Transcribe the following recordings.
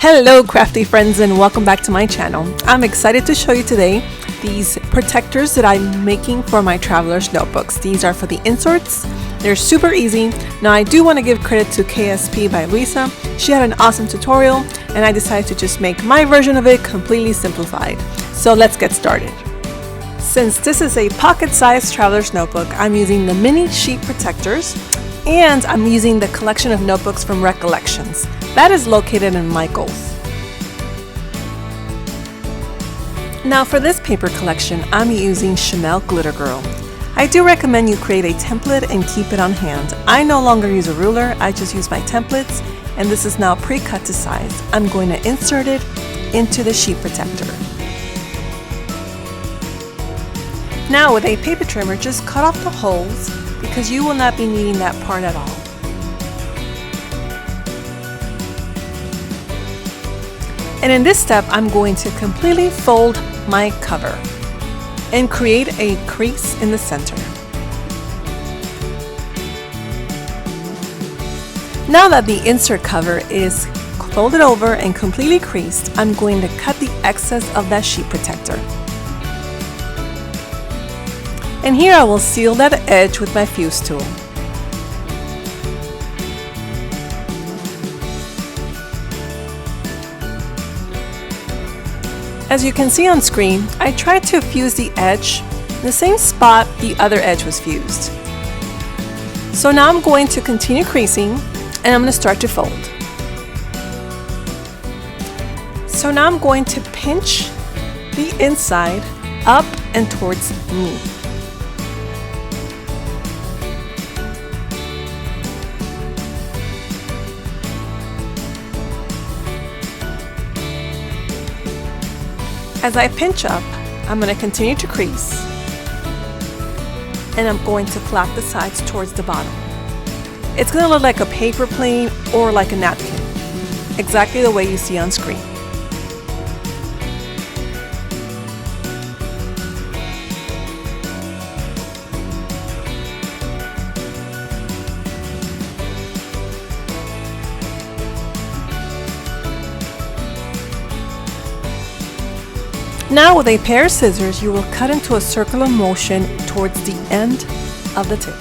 Hello crafty friends and welcome back to my channel. I'm excited to show you today these protectors that I'm making for my traveler's notebooks. These are for the inserts. They're super easy. Now I do want to give credit to KSP by Luisa. She had an awesome tutorial and I decided to just make my version of it completely simplified. So let's get started. Since this is a pocket-sized traveler's notebook, I'm using the mini sheet protectors and I'm using the collection of notebooks from Recollections. That is located in Michaels. Now for this paper collection, I'm using Chanel Glitter Girl. I do recommend you create a template and keep it on hand. I no longer use a ruler, I just use my templates, and this is now pre-cut to size. I'm going to insert it into the sheet protector. Now with a paper trimmer, just cut off the holes because you will not be needing that part at all. And in this step, I'm going to completely fold my cover and create a crease in the center. Now that the insert cover is folded over and completely creased, I'm going to cut the excess of that sheet protector. And here I will seal that edge with my fuse tool. As you can see on screen, I tried to fuse the edge in the same spot the other edge was fused. So now I'm going to continue creasing and I'm going to start to fold. So now I'm going to pinch the inside up and towards me. As I pinch up, I'm going to continue to crease and I'm going to flap the sides towards the bottom. It's going to look like a paper plane or like a napkin, exactly the way you see on screen. Now with a pair of scissors, you will cut into a circular motion towards the end of the tip.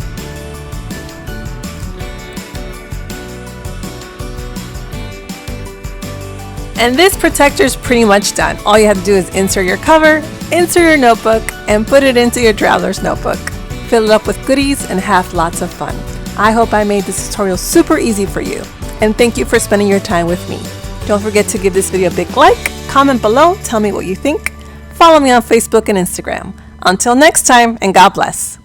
And this protector is pretty much done. All you have to do is insert your cover, insert your notebook, and put it into your traveler's notebook. Fill it up with goodies and have lots of fun. I hope I made this tutorial super easy for you. And thank you for spending your time with me. Don't forget to give this video a big like, comment below, tell me what you think. Follow me on Facebook and Instagram. Until next time, and God bless.